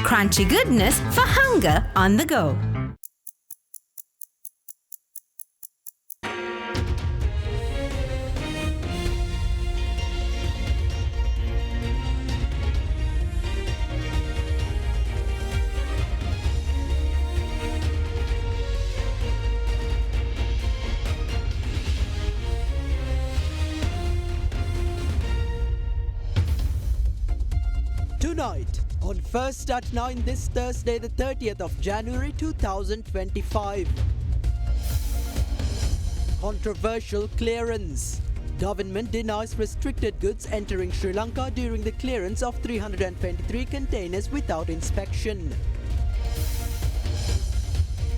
Crunchy goodness for hunger on the go. Tonight, on First at 9 this Thursday, the 30th of January 2025. Controversial clearance. Government denies restricted goods entering Sri Lanka during the clearance of 323 containers without inspection.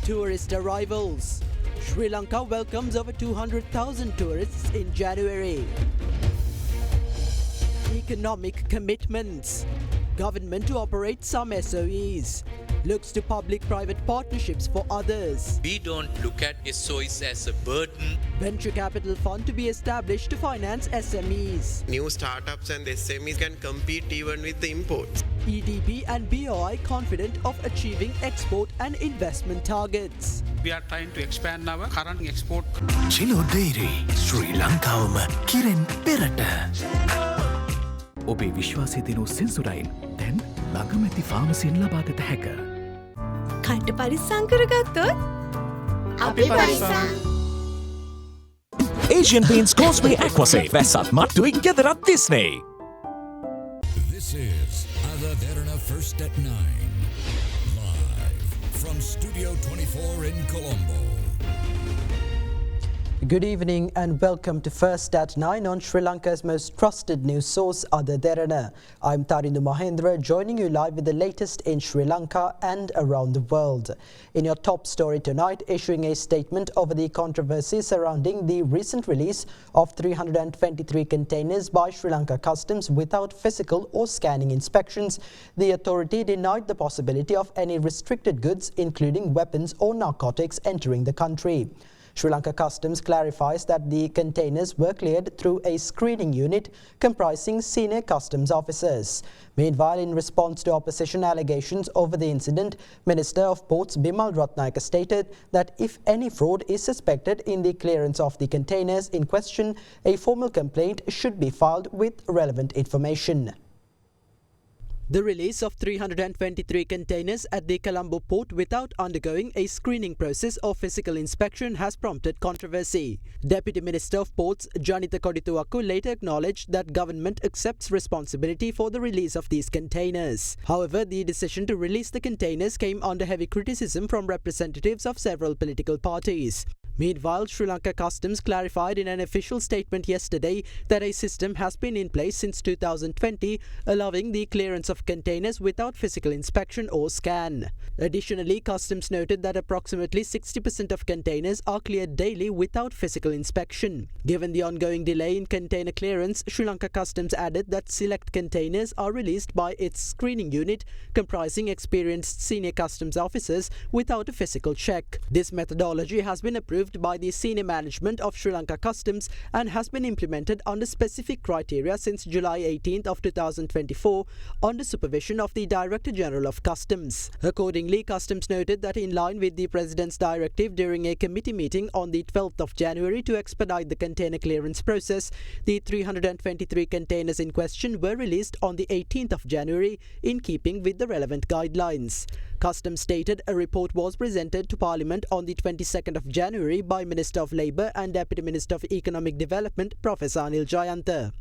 Tourist arrivals. Sri Lanka welcomes over 200,000 tourists in January. Economic commitments. Government to operate some SOEs. Looks to public-private partnerships for others. We don't look at SOEs as a burden. Venture capital fund to be established to finance SMEs. New startups and SMEs can compete even with the imports. EDB and BOI confident of achieving export and investment targets. We are trying to expand our current export. Chilo Dairy, Sri Lankawama, Kiren Perata. ඔබේ විශ්වාසය දෙනු සෙන්සුරයින් දැන් ළඟමැති ෆාමසියෙන් ලබාගත හැක. කට්ට පරිස්සම් කරගත්තොත් අපි පරිස්සම්. Asian Paints Causeway Aquasafe වැස්සත් මට්ටුවෙන් ගෙදරත් තිස්නේ. This is Derana First at 9. Live from Studio 24 in Colombo. Good evening and welcome to First at 9 on Sri Lanka's most trusted news source, Derana. I'm Tarindu Mahendra, joining you live with the latest in Sri Lanka and around the world. In your top story tonight, issuing a statement over the controversy surrounding the recent release of 323 containers by Sri Lanka Customs without physical or scanning inspections, the authority denied the possibility of any restricted goods, including weapons or narcotics, entering the country. Sri Lanka Customs clarifies that the containers were cleared through a screening unit comprising senior customs officers. Meanwhile, in response to opposition allegations over the incident, Minister of Ports Bimal Ratnayaka stated that if any fraud is suspected in the clearance of the containers in question, a formal complaint should be filed with relevant information. The release of 323 containers at the Colombo port without undergoing a screening process or physical inspection has prompted controversy. Deputy Minister of Ports Janita Kodituaku later acknowledged that government accepts responsibility for the release of these containers. However, the decision to release the containers came under heavy criticism from representatives of several political parties. Meanwhile, Sri Lanka Customs clarified in an official statement yesterday that a system has been in place since 2020, allowing the clearance of containers without physical inspection or scan. Additionally, Customs noted that approximately 60% of containers are cleared daily without physical inspection. Given the ongoing delay in container clearance, Sri Lanka Customs added that select containers are released by its screening unit, comprising experienced senior customs officers, without a physical check. This methodology has been approved by the senior management of Sri Lanka Customs and has been implemented under specific criteria since July 18th of 2024 under supervision of the Director General of Customs. Accordingly, Customs noted that in line with the President's directive during a committee meeting on the 12th of January to expedite the container clearance process, the 323 containers in question were released on the 18th of January in keeping with the relevant guidelines. Customs stated a report was presented to Parliament on the 22nd of January by Minister of Labour and Deputy Minister of Economic Development Professor Anil Jayanta.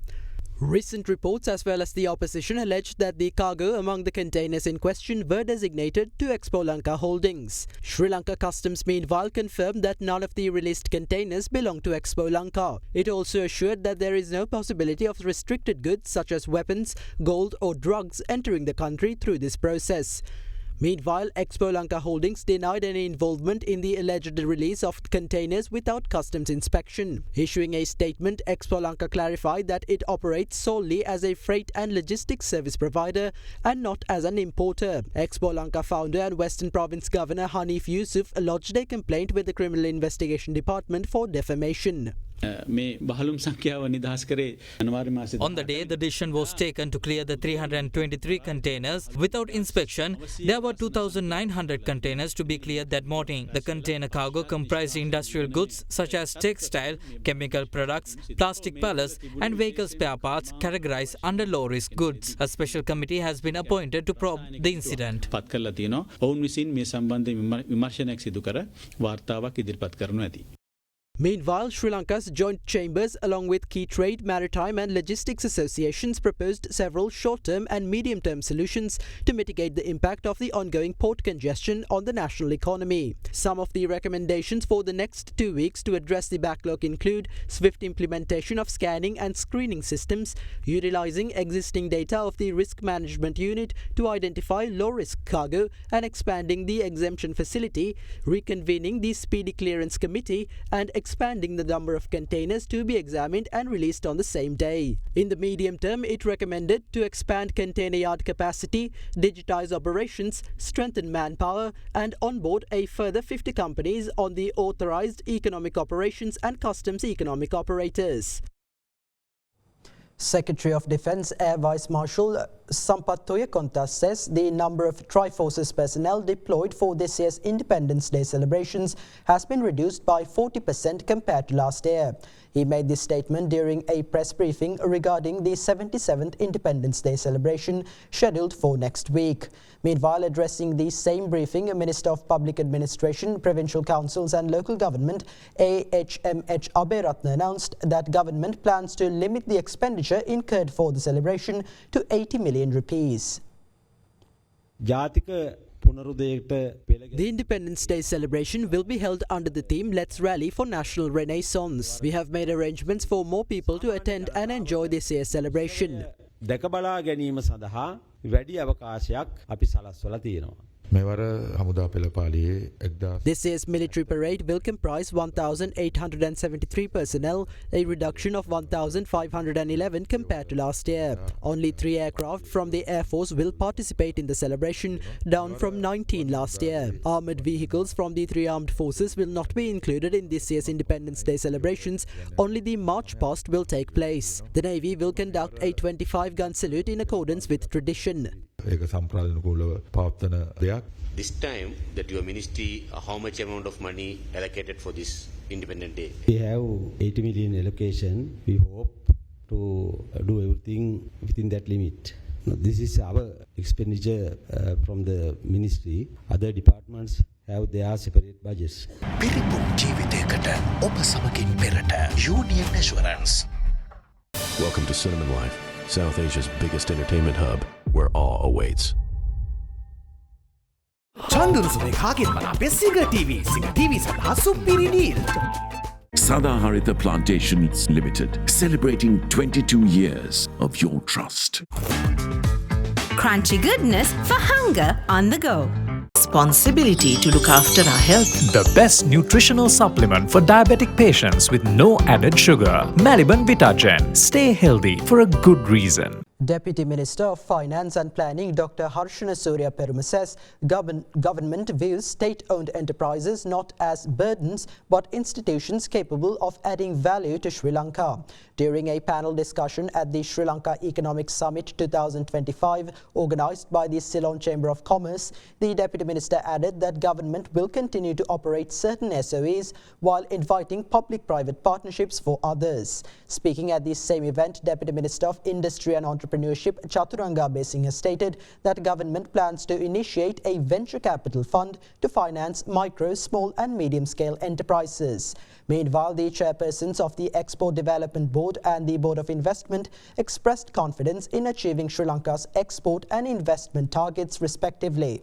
Recent reports as well as the opposition alleged that the cargo among the containers in question were designated to Expo Lanka Holdings. Sri Lanka Customs meanwhile confirmed that none of the released containers belong to Expo Lanka. It also assured that there is no possibility of restricted goods such as weapons, gold or drugs entering the country through this process. Meanwhile, Expo Lanka Holdings denied any involvement in the alleged release of containers without customs inspection. Issuing a statement, Expo Lanka clarified that it operates solely as a freight and logistics service provider and not as an importer. Expo Lanka founder and Western Province Governor Hanif Yusuf lodged a complaint with the Criminal Investigation Department for defamation. On the day the decision was taken to clear the 323 containers without inspection, there were 2,900 containers to be cleared that morning. The container cargo comprised industrial goods such as textile, chemical products, plastic pallets and vehicle spare parts categorized under low-risk goods. A special committee has been appointed to probe the incident. Meanwhile, Sri Lanka's joint chambers, along with key trade, maritime and logistics associations, proposed several short-term and medium-term solutions to mitigate the impact of the ongoing port congestion on the national economy. Some of the recommendations for the next 2 weeks to address the backlog include swift implementation of scanning and screening systems, utilizing existing data of the risk management unit to identify low-risk cargo and expanding the exemption facility, reconvening the speedy clearance committee and expanding the number of containers to be examined and released on the same day. In the medium term, it recommended to expand container yard capacity, digitize operations, strengthen manpower, and onboard a further 50 companies on the authorized economic operations and customs economic operators. Secretary of Defence Air Vice Marshal Sampath Toyakonta says the number of Tri-Forces personnel deployed for this year's Independence Day celebrations has been reduced by 40% compared to last year. He made this statement during a press briefing regarding the 77th Independence Day celebration scheduled for next week. Meanwhile, addressing the same briefing, Minister of Public Administration, Provincial Councils and Local Government AHMH Aberatna announced that government plans to limit the expenditure incurred for the celebration to 80 million rupees. The Independence Day celebration will be held under the theme Let's Rally for National Renaissance. We have made arrangements for more people to attend and enjoy this year's celebration. This year's military parade will comprise 1,873 personnel, a reduction of 1,511 compared to last year. Only 3 aircraft from the Air Force will participate in the celebration, down from 19 last year. Armoured vehicles from the 3 armed forces will not be included in this year's Independence Day celebrations. Only the march past will take place. The Navy will conduct a 25-gun salute in accordance with tradition. This time that your ministry, how much amount of money allocated for this Independent Day? We have 80 million allocation. We hope to do everything within that limit. This is our expenditure from the ministry. Other departments have their separate budgets. Union Assurance. Welcome to Cinnamon Life, South Asia's biggest entertainment hub, where awe awaits. Sadaharita Plantations Limited, celebrating 22 years of your trust. Crunchy goodness for hunger on the go. Responsibility to look after our health. The best nutritional supplement for diabetic patients with no added sugar. Maliban Vitagen. Stay healthy for a good reason. Deputy Minister of Finance and Planning Dr. Harshana Surya Peruma says government views state-owned enterprises not as burdens but institutions capable of adding value to Sri Lanka. During a panel discussion at the Sri Lanka Economic Summit 2025 organised by the Ceylon Chamber of Commerce, the Deputy Minister added that government will continue to operate certain SOEs while inviting public-private partnerships for others. Speaking at the same event, Deputy Minister of Industry and Entrepreneurship Chaturanga Besingha stated that government plans to initiate a venture capital fund to finance micro, small and medium-scale enterprises. Meanwhile, the chairpersons of the Export Development Board and the Board of Investment expressed confidence in achieving Sri Lanka's export and investment targets respectively.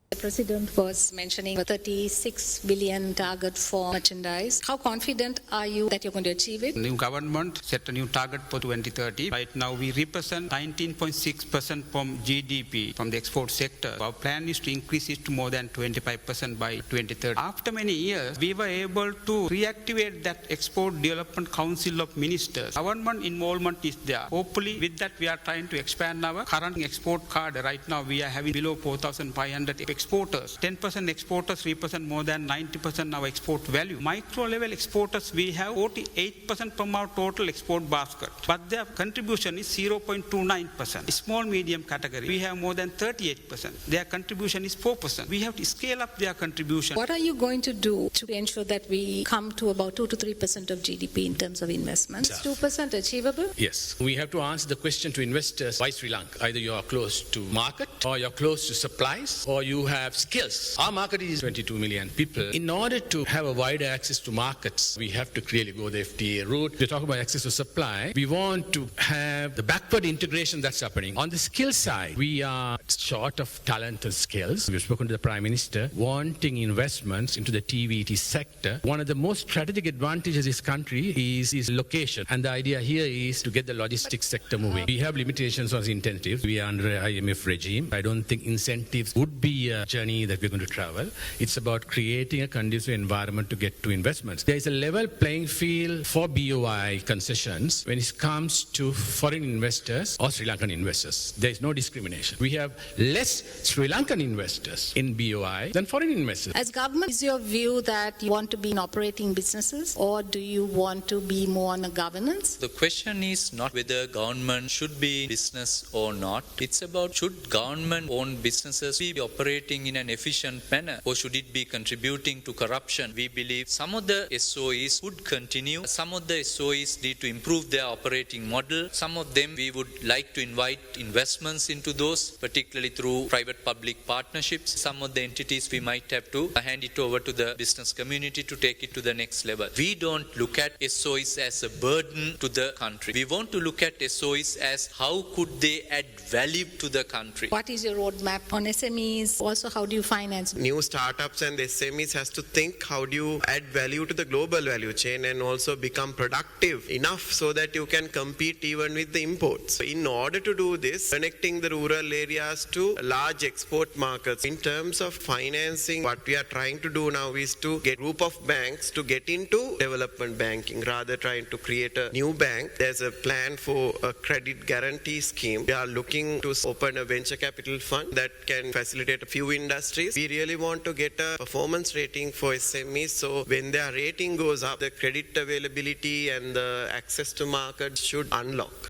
The President was mentioning a 36 billion target for merchandise. How confident are you that you're going to achieve it? The new government set a new target for 2030. Right now we represent 19.6% from GDP from the export sector. Our plan is to increase it to more than 25% by 2030. After many years, we were able to reactivate that Export Development Council of Ministers. Government involvement is there. Hopefully with that we are trying to expand our current export card. Right now we are having below 4,500 export exporters. 10% exporters represent more than 90% of our export value. Micro level exporters, we have 48% from our total export basket, but their contribution is 0.29%. Small medium category, we have more than 38%. Their contribution is 4%. We have to scale up their contribution. What are you going to do to ensure that we come to about 2 to 3% of GDP in terms of investments? Is 2% achievable? Yes. We have to answer the question to investors, why Sri Lanka? Either you are close to market, or you're close to supplies, or you have skills. Our market is 22 million people. In order to have a wider access to markets, we have to clearly go the FTA route. We're talking about access to supply. We want to have the backward integration that's happening. On the skill side, we are short of talent and skills. We've spoken to the Prime Minister, wanting investments into the TVT sector. One of the most strategic advantages of this country is location. And the idea here is to get the logistics sector moving. We have limitations on incentives. We are under an IMF regime. I don't think incentives would be a journey that we're going to travel. It's about creating a conducive environment to get to investments. There is a level playing field for BOI concessions when it comes to foreign investors or Sri Lankan investors. There is no discrimination. We have less Sri Lankan investors in BOI than foreign investors. As government, is your view that you want to be in operating businesses, or do you want to be more on a governance? The question is not whether government should be in business or not. It's about should government-owned businesses be operating in an efficient manner, or should it be contributing to corruption? We believe some of the SOEs would continue. Some of the SOEs need to improve their operating model. Some of them we would like to invite investments into those, particularly through private-public partnerships. Some of the entities we might have to hand it over to the business community to take it to the next level. We don't look at SOEs as a burden to the country. We want to look at SOEs as how could they add value to the country. What is your roadmap on SMEs? Also, how do you finance? New startups and SMEs has to think how do you add value to the global value chain and also become productive enough so that you can compete even with the imports. So in order to do this, connecting the rural areas to large export markets. In terms of financing, what we are trying to do now is to get a group of banks to get into development banking rather trying to create a new bank. There's a plan for a credit guarantee scheme. We are looking to open a venture capital fund that can facilitate a few industries. We really want to get a performance rating for SMEs, so when their rating goes up, the credit availability and the access to markets should unlock.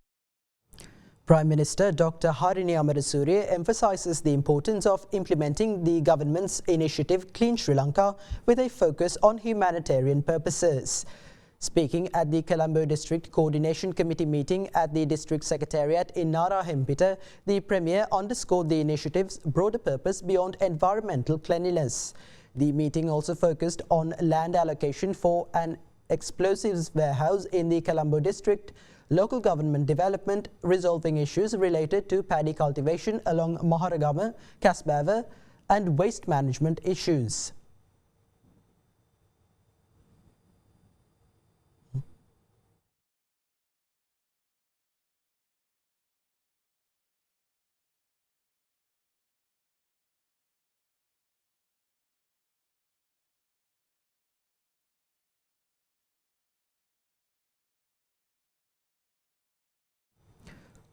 Prime Minister Dr. Harini Amarasuriya emphasises the importance of implementing the government's initiative Clean Sri Lanka with a focus on humanitarian purposes. Speaking at the Colombo District Coordination Committee meeting at the District Secretariat in Nara Hempita, the Premier underscored the initiative's broader purpose beyond environmental cleanliness. The meeting also focused on land allocation for an explosives warehouse in the Colombo District, local government development, resolving issues related to paddy cultivation along Maharagama, Kasbava, and waste management issues.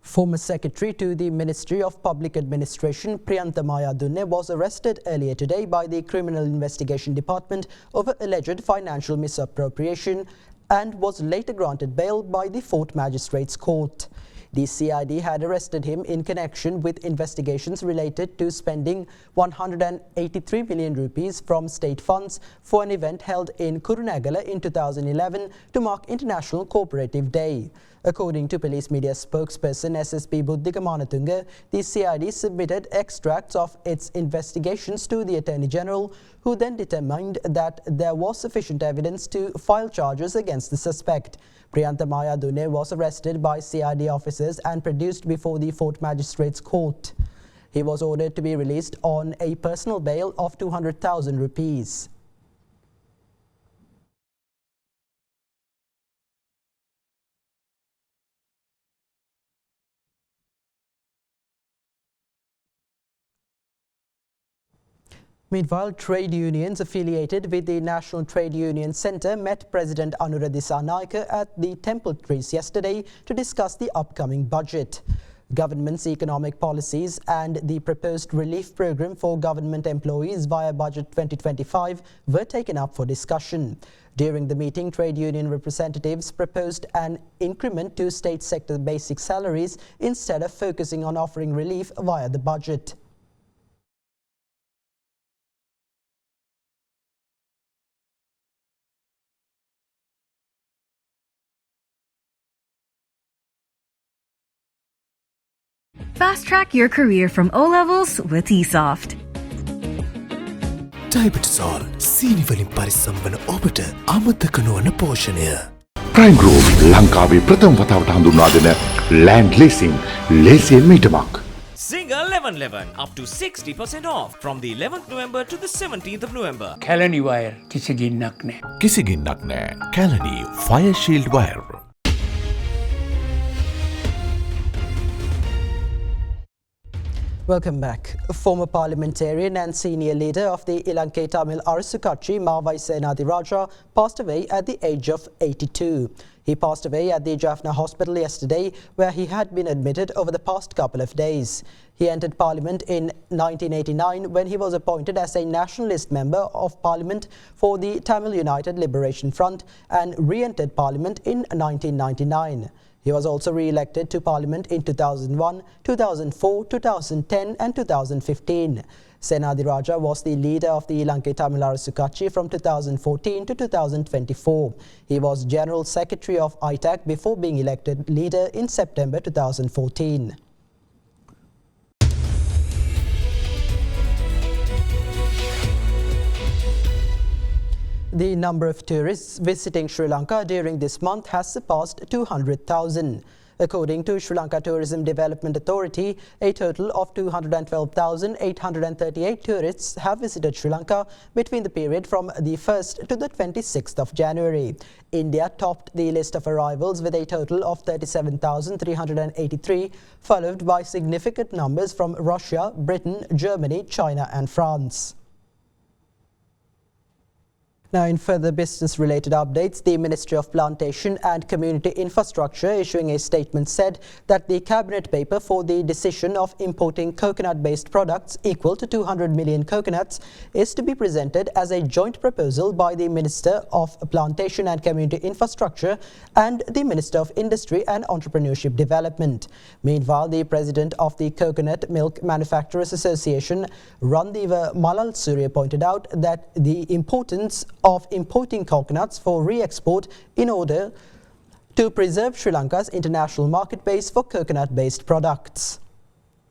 Former Secretary to the Ministry of Public Administration Priyantha Mayadunne was arrested earlier today by the Criminal Investigation Department over alleged financial misappropriation and was later granted bail by the Fort Magistrates Court. The CID had arrested him in connection with investigations related to spending 183 million rupees from state funds for an event held in Kurunegala in 2011 to mark International Cooperative Day. According to police media spokesperson SSP Buddhika Manatunga, the CID submitted extracts of its investigations to the Attorney General, who then determined that there was sufficient evidence to file charges against the suspect. Priyantha Mayadunne was arrested by CID officers and produced before the Fort Magistrates Court. He was ordered to be released on a personal bail of 200,000 rupees. Meanwhile, trade unions affiliated with the National Trade Union Centre met President Anura Dissanayake at the Temple Trees yesterday to discuss the upcoming budget. Government's economic policies and the proposed relief program for government employees via Budget 2025 were taken up for discussion. During the meeting, trade union representatives proposed an increment to state sector basic salaries instead of focusing on offering relief via the budget. Fast track your career from O levels with eSoft. Diabetesol සීනි වලින් පරිස්සම් වන ඔබට අමතක නොවන පෝෂණය. Prime Group ලංකාවේ ප්‍රථම වතාවට හඳුන්වා දෙන land leasing ලේසියෙන් මීටමක්. Single 1111 up to 60% off from the 11th November to the 17th of November. Kalani wire කිසි ගින්නක් නැහැ. කිසි ගින්නක් නැහැ. Kalani Fire Shield Wire. Welcome back. Former parliamentarian and senior leader of the Lanka Tamil Arasu Katchi, Mavai Senadiraja, passed away at the age of 82. He passed away at the Jaffna Hospital yesterday, where he had been admitted over the past couple of days. He entered Parliament in 1989 when he was appointed as a Nationalist Member of Parliament for the Tamil United Liberation Front and re-entered Parliament in 1999. He was also re-elected to Parliament in 2001, 2004, 2010 and 2015. Senadiraja was the leader of the Lanka Tamil Arasu Katchi from 2014 to 2024. He was General Secretary of ITAC before being elected leader in September 2014. The number of tourists visiting Sri Lanka during this month has surpassed 200,000. According to Sri Lanka Tourism Development Authority, a total of 212,838 tourists have visited Sri Lanka between the period from the 1st to the 26th of January. India topped the list of arrivals with a total of 37,383, followed by significant numbers from Russia, Britain, Germany, China and France. Now, in further business-related updates, the Ministry of Plantation and Community Infrastructure issuing a statement said that the cabinet paper for the decision of importing coconut-based products equal to 200 million coconuts is to be presented as a joint proposal by the Minister of Plantation and Community Infrastructure and the Minister of Industry and Entrepreneurship Development. Meanwhile, the President of the Coconut Milk Manufacturers Association, Randiva Malal Surya, pointed out that the importance of importing coconuts for re-export in order to preserve Sri Lanka's international market base for coconut-based products.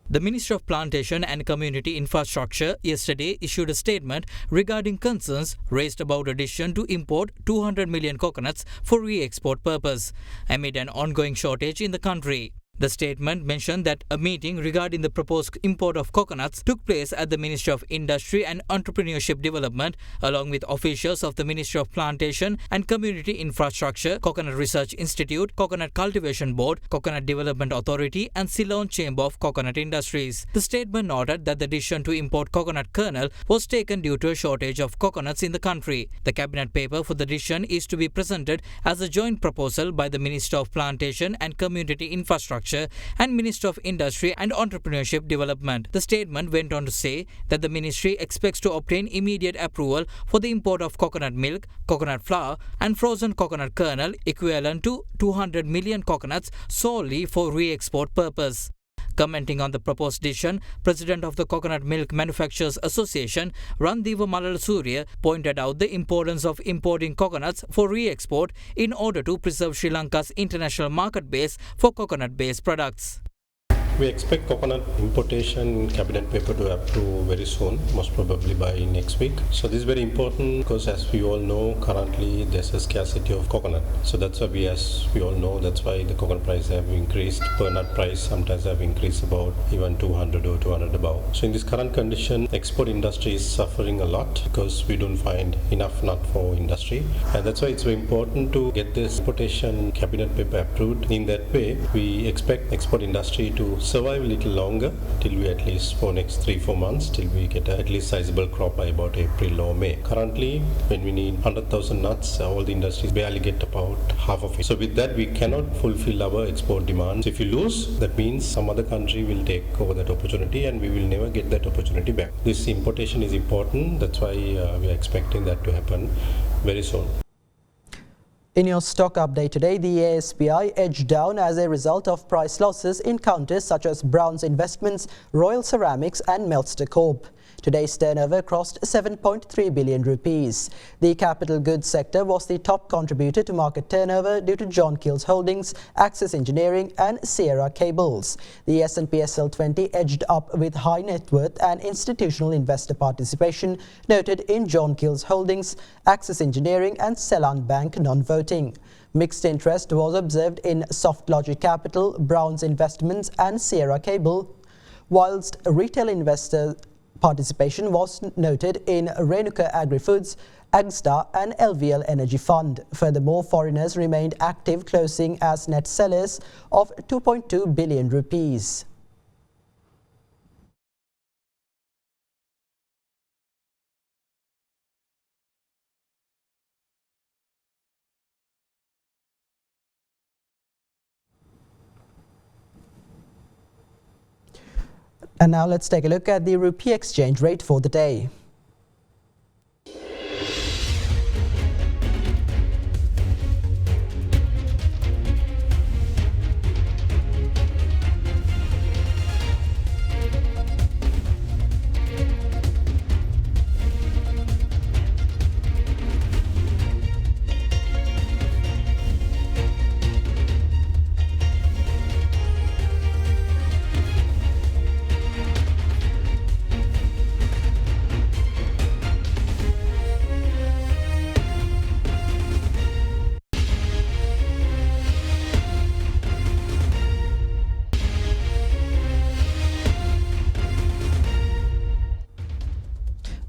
The Ministry of Plantation and Community Infrastructure yesterday issued a statement regarding concerns raised about a decision to import 200 million coconuts for re-export purpose amid an ongoing shortage in the country. The statement mentioned that a meeting regarding the proposed import of coconuts took place at the Ministry of Industry and Entrepreneurship Development along with officials of the Ministry of Plantation and Community Infrastructure, Coconut Research Institute, Coconut Cultivation Board, Coconut Development Authority and Ceylon Chamber of Coconut Industries. The statement noted that the decision to import coconut kernel was taken due to a shortage of coconuts in the country. The cabinet paper for the decision is to be presented as a joint proposal by the Minister of Plantation and Community Infrastructure and Minister of Industry and Entrepreneurship Development. The statement went on to say that the ministry expects to obtain immediate approval for the import of coconut milk, coconut flour and frozen coconut kernel equivalent to 200 million coconuts solely for re-export purpose. Commenting on the proposed decision, President of the Coconut Milk Manufacturers Association, Randiva Malal Surya, pointed out the importance of importing coconuts for re-export in order to preserve Sri Lanka's international market base for coconut-based products. We expect coconut importation cabinet paper to approve very soon, most probably by next week. So this is very important because as we all know, currently there's a scarcity of coconut. So that's why as we all know, that's why the coconut price have increased. Per nut price sometimes have increased about even 200 or 200 above. So in this current condition, export industry is suffering a lot because we don't find enough nut for industry. And that's why it's very important to get this importation cabinet paper approved. In that way, we expect export industry to survive a little longer till we at least for next 3-4 months till we get at least sizable crop by about April or May. Currently, when we need 100,000 nuts, all the industries barely get about half of it. So with that, we cannot fulfill our export demand. So if you lose, that means some other country will take over that opportunity and we will never get that opportunity back. This importation is important. That's why we are expecting that to happen very soon. In your stock update today, the ASPI edged down as a result of price losses in counters such as Brown's Investments, Royal Ceramics and Melster Corp. Today's turnover crossed 7.3 billion rupees. The capital goods sector was the top contributor to market turnover due to John Keells Holdings, Axis Engineering and Sierra Cables. The S&P SL20 edged up with high net worth and institutional investor participation noted in John Keells Holdings, Axis Engineering and Ceylon Bank non-voting. Mixed interest was observed in SoftLogic Capital, Brown's Investments and Sierra Cable, whilst retail investor participation was noted in Renuka Agri-Foods, Agstar and LVL Energy Fund. Furthermore, foreigners remained active, closing as net sellers of 2.2 billion rupees. And now let's take a look at the rupee exchange rate for the day.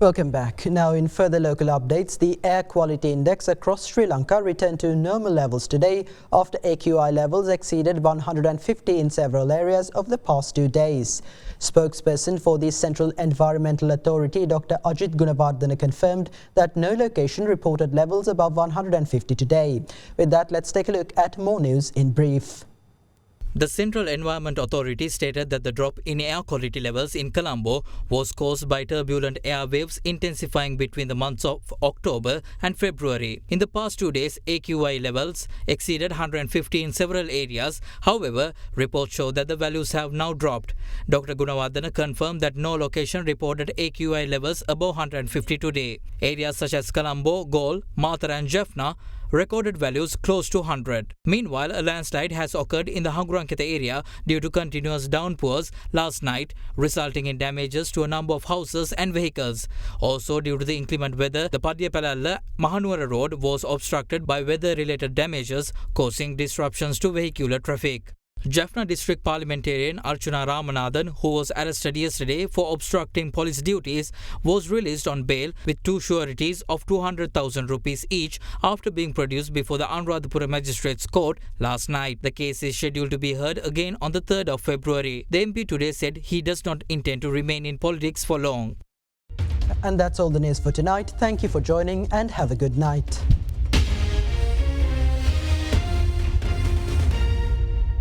Welcome back. Now in further local updates, the air quality index across Sri Lanka returned to normal levels today after AQI levels exceeded 150 in several areas over the past 2 days. Spokesperson for the Central Environmental Authority, Dr. Ajit Gunawardena, confirmed that no location reported levels above 150 today. With that, let's take a look at more news in brief. The Central Environment Authority stated that the drop in air quality levels in Colombo was caused by turbulent air waves intensifying between the months of October and February. In the past 2 days, AQI levels exceeded 150 in several areas. However, reports show that the values have now dropped. Dr. Gunawardena confirmed that no location reported AQI levels above 150 today. Areas such as Colombo, Galle, Mathura and Jaffna recorded values close to 100. Meanwhile, a landslide has occurred in the Hangurankita area due to continuous downpours last night, resulting in damages to a number of houses and vehicles. Also, due to the inclement weather, the Padiyapalalla Mahanuwara road was obstructed by weather-related damages, causing disruptions to vehicular traffic. Jaffna District Parliamentarian Archana Ramanathan, who was arrested yesterday for obstructing police duties, was released on bail with 2 sureties of 200,000 rupees each after being produced before the Anuradhapura Magistrates Court last night. The case is scheduled to be heard again on the 3rd of February. The MP today said he does not intend to remain in politics for long. And that's all the news for tonight. Thank you for joining and have a good night.